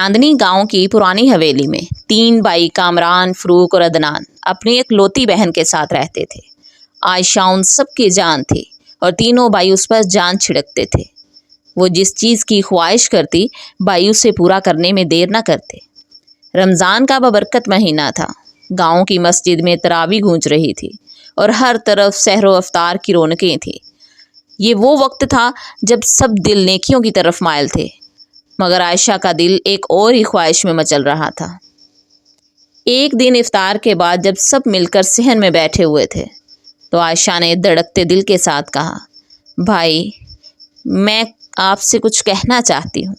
चांदनी गांव की पुरानी हवेली में 3 भाई कामरान, फरूक और अदनान अपनी एक लौती बहन के साथ रहते थे। आयशा उन सब की जान थी और तीनों भाई उस पर जान छिड़कते थे। वो जिस चीज़ की ख्वाहिश करती भाई उसे पूरा करने में देर न करते। रमज़ान का बबरकत महीना था। गांव की मस्जिद में तरावी गूंज रही थी और हर तरफ सहरो अफ्तार की रौनकें थी। ये वो वक्त था जब सब दिल नेकियों की तरफ मायल थे, मगर आयशा का दिल एक और ही ख्वाहिश में मचल रहा था। एक दिन इफ्तार के बाद जब सब मिलकर सहन में बैठे हुए थे तो आयशा ने धड़कते दिल के साथ कहा, भाई मैं आपसे कुछ कहना चाहती हूँ।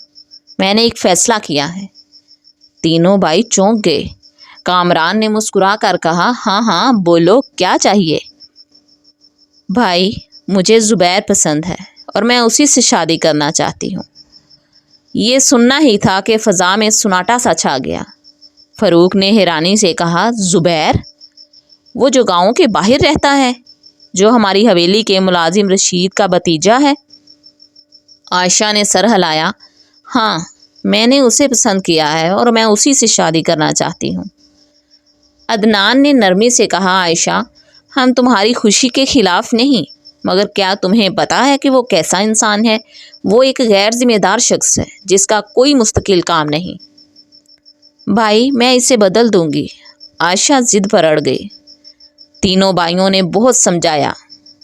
मैंने एक फ़ैसला किया है। तीनों भाई चौंक गए। कामरान ने मुस्कुरा कर कहा, हाँ हाँ बोलो, क्या चाहिए? भाई मुझे ज़ुबैर पसंद है और मैं उसी से शादी करना चाहती हूँ। ये सुनना ही था कि फ़ज़ा में सुनाटा सा छा गया। फ़रूक ने हैरानी से कहा, ज़ुबैर? वो जो गांव के बाहर रहता है, जो हमारी हवेली के मुलाजिम रशीद का भतीजा है? आयशा ने सर हिलाया, हाँ मैंने उसे पसंद किया है और मैं उसी से शादी करना चाहती हूँ। अदनान ने नरमी से कहा, आयशा हम तुम्हारी खुशी के ख़िलाफ़ नहीं, मगर क्या तुम्हें पता है कि वो कैसा इंसान है? वो एक गैर जिम्मेदार शख्स है जिसका कोई मुस्तकिल काम नहीं। भाई मैं इसे बदल दूंगी। आयशा ज़िद पर अड़ गई। तीनों भाइयों ने बहुत समझाया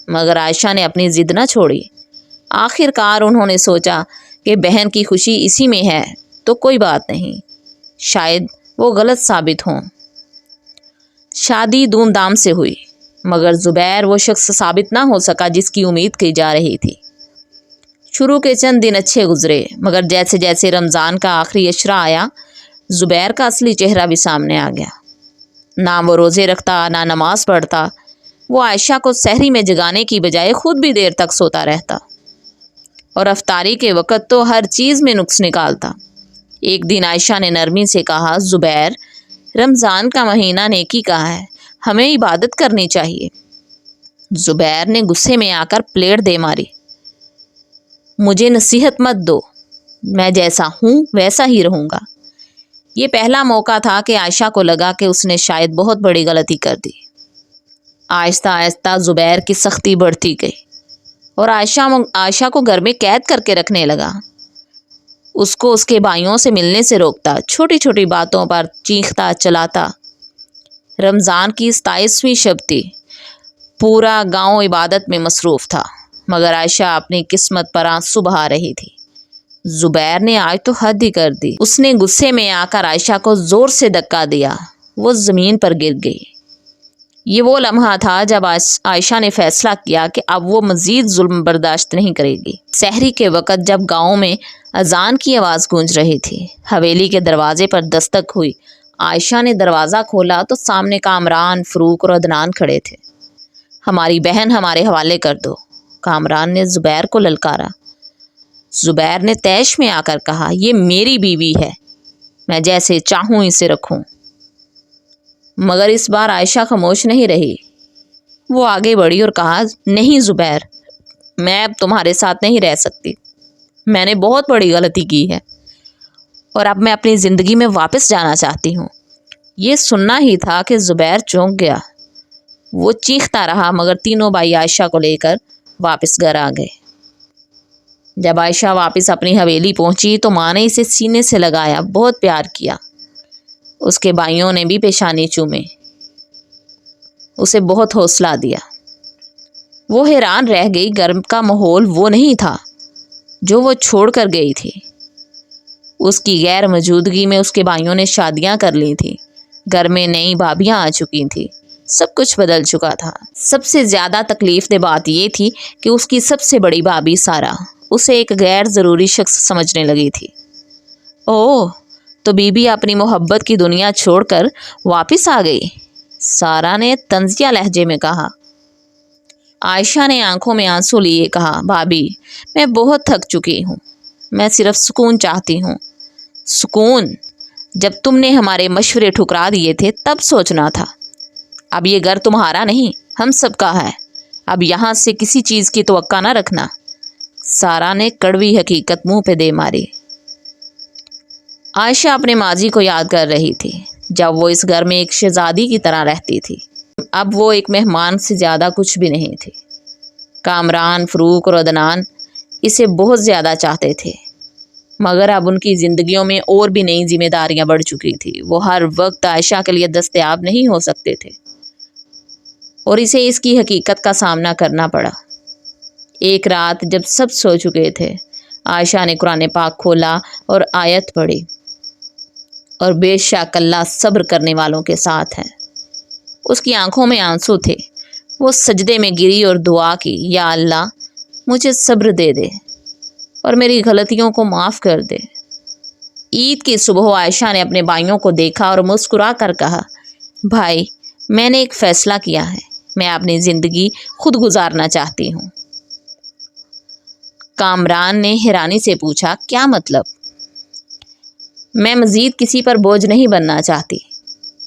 मगर आयशा ने अपनी ज़िद न छोड़ी। आखिरकार उन्होंने सोचा कि बहन की खुशी इसी में है तो कोई बात नहीं, शायद वो गलत साबित हों। शादी धूमधाम से हुई मगर ज़ुबैर वो शख्स साबित ना हो सका जिसकी उम्मीद की जा रही थी। शुरू के चंद दिन अच्छे गुजरे मगर जैसे जैसे रमज़ान का आखिरी अशरा आया, ज़ुबैर का असली चेहरा भी सामने आ गया। ना वो रोज़े रखता, ना नमाज़ पढ़ता। वो आयशा को सहरी में जगाने की बजाय खुद भी देर तक सोता रहता और अफ्तारी के वक़्त तो हर चीज़ में नुक्स निकालता। एक दिन आयशा ने नरमी से कहा, ज़ुबैर रमज़ान का महीना नेकी का है, हमें इबादत करनी चाहिए। ज़ुबैर ने गुस्से में आकर प्लेट दे मारी। मुझे नसीहत मत दो, मैं जैसा हूँ वैसा ही रहूँगा। ये पहला मौका था कि आयशा को लगा कि उसने शायद बहुत बड़ी गलती कर दी। आहिस्ता आहिस्ता ज़ुबैर की सख्ती बढ़ती गई और आयशा को घर में कैद करके रखने लगा। उसको उसके भाइयों से मिलने से रोकता, छोटी छोटी बातों पर चीखता चलाता। रमज़ान की 27वीं शब थी। पूरा गांव इबादत में मसरूफ़ था मगर आयशा अपनी किस्मत पर आंसू बहा रही थी। ज़ुबैर ने आज तो हद ही कर दी। उसने गुस्से में आकर आयशा को ज़ोर से धक्का दिया। वो ज़मीन पर गिर गई। ये वो लम्हा था जब आयशा ने फ़ैसला किया कि अब वो मज़ीद जुल्म बर्दाश्त नहीं करेगी। सहरी के वक़्त जब गांव में अजान की आवाज़ गूंज रही थी, हवेली के दरवाजे पर दस्तक हुई। आयशा ने दरवाज़ा खोला तो सामने कामरान, फ़रूक और अदनान खड़े थे। हमारी बहन हमारे हवाले कर दो, कामरान ने ज़ुबैर को ललकारा। ज़ुबैर ने तैश में आकर कहा, ये मेरी बीवी है, मैं जैसे चाहूँ इसे रखूँ। मगर इस बार आयशा खामोश नहीं रही। वो आगे बढ़ी और कहा, नहीं ज़ुबैर, मैं अब तुम्हारे साथ नहीं रह सकती। मैंने बहुत बड़ी गलती की है और अब मैं अपनी ज़िंदगी में वापस जाना चाहती हूँ। ये सुनना ही था कि ज़ुबैर चौंक गया। वो चीखता रहा मगर तीनों भाई आयशा को लेकर वापस घर आ गए। जब आयशा वापस अपनी हवेली पहुंची तो माँ ने इसे सीने से लगाया, बहुत प्यार किया। उसके भाइयों ने भी पेशानी चूमे, उसे बहुत हौसला दिया। वो हैरान रह गई। घर का माहौल वो नहीं था जो वो छोड़ कर गई थी। उसकी गैर मौजूदगी में उसके भाइयों ने शादियां कर ली थी। घर में नई भाभियां आ चुकी थी। सब कुछ बदल चुका था। सबसे ज़्यादा तकलीफ दे बात ये थी कि उसकी सबसे बड़ी भाभी सारा उसे एक गैर ज़रूरी शख्स समझने लगी थी। ओह, तो बीबी अपनी मोहब्बत की दुनिया छोड़कर वापस आ गई, सारा ने तंजिया लहजे में कहा। आयशा ने आंखों में आंसू लिए कहा, भाभी मैं बहुत थक चुकी हूँ, मैं सिर्फ सुकून चाहती हूँ। सुकून? जब तुमने हमारे मशवरे ठुकरा दिए थे तब सोचना था। अब ये घर तुम्हारा नहीं, हम सबका है। अब यहाँ से किसी चीज़ की तवक्का न रखना। सारा ने कड़वी हकीकत मुंह पे दे मारी। عائشہ اپنے ماضی کو یاد کر رہی تھی جب وہ اس گھر میں ایک شہزادی کی طرح رہتی تھی۔ اب وہ ایک مہمان سے زیادہ کچھ بھی نہیں تھی۔ کامران، فروق اور عدنان اسے بہت زیادہ چاہتے تھے، مگر اب ان کی زندگیوں میں اور بھی نئی ذمہ داریاں بڑھ چکی تھی۔ وہ ہر وقت عائشہ کے لیے دستیاب نہیں ہو سکتے تھے اور اسے اس کی حقیقت کا سامنا کرنا پڑا۔ ایک رات جب سب سو چکے تھے، عائشہ نے قرآن پاک کھولا اور آیت پڑھی، اور بے شک اللہ صبر کرنے والوں کے ساتھ ہے۔ اس کی آنکھوں میں آنسو تھے۔ وہ سجدے میں گری اور دعا کی، یا اللہ مجھے صبر دے دے اور میری غلطیوں کو معاف کر دے۔ عید کی صبح عائشہ نے اپنے بھائیوں کو دیکھا اور مسکرا کر کہا، بھائی میں نے ایک فیصلہ کیا ہے، میں اپنی زندگی خود گزارنا چاہتی ہوں۔ کامران نے حیرانی سے پوچھا، کیا مطلب؟ میں مزید کسی پر بوجھ نہیں بننا چاہتی،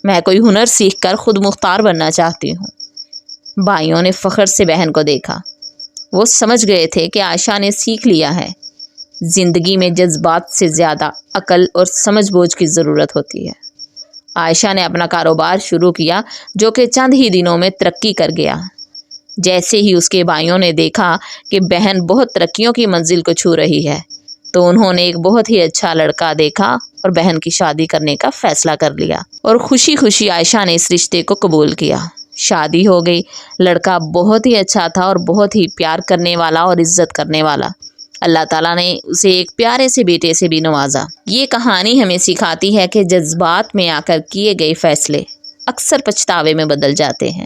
میں کوئی ہنر سیکھ کر خود مختار بننا چاہتی ہوں۔ بھائیوں نے فخر سے بہن کو دیکھا۔ وہ سمجھ گئے تھے کہ عائشہ نے سیکھ لیا ہے، زندگی میں جذبات سے زیادہ عقل اور سمجھ بوجھ کی ضرورت ہوتی ہے۔ عائشہ نے اپنا کاروبار شروع کیا جو کہ چند ہی دنوں میں ترقی کر گیا۔ جیسے ہی اس کے بھائیوں نے دیکھا کہ بہن بہت ترقیوں کی منزل کو چھو رہی ہے تو انہوں نے ایک بہت ہی اچھا لڑکا دیکھا اور بہن کی شادی کرنے کا فیصلہ کر لیا، اور خوشی خوشی عائشہ نے اس رشتے کو قبول کیا۔ شادی ہو گئی۔ لڑکا بہت ہی اچھا تھا اور بہت ہی پیار کرنے والا اور عزت کرنے والا۔ اللہ تعالیٰ نے اسے ایک پیارے سے بیٹے سے بھی نوازا۔ یہ کہانی ہمیں سکھاتی ہے کہ جذبات میں آ کر کیے گئے فیصلے اکثر پچھتاوے میں بدل جاتے ہیں۔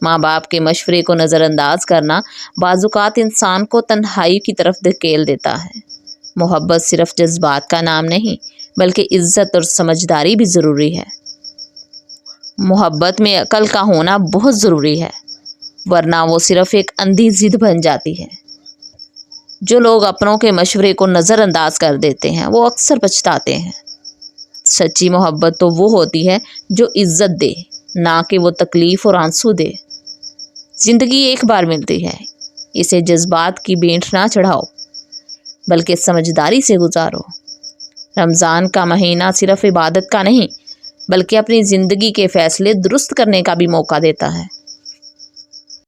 ماں باپ کے مشورے کو نظر انداز کرنا بعض اوقات انسان کو تنہائی کی طرف دھکیل دیتا ہے۔ محبت صرف جذبات کا نام نہیں بلکہ عزت اور سمجھداری بھی ضروری ہے۔ محبت میں عقل کا ہونا بہت ضروری ہے، ورنہ وہ صرف ایک اندھی ضد بن جاتی ہے۔ جو لوگ اپنوں کے مشورے کو نظر انداز کر دیتے ہیں وہ اکثر پچھتاتے ہیں۔ سچی محبت تو وہ ہوتی ہے جو عزت دے، نہ کہ وہ تکلیف اور آنسو دے۔ زندگی ایک بار ملتی ہے، اسے جذبات کی بینٹ نہ چڑھاؤ بلکہ سمجھداری سے گزارو۔ رمضان کا مہینہ صرف عبادت کا نہیں بلکہ اپنی زندگی کے فیصلے درست کرنے کا بھی موقع دیتا ہے۔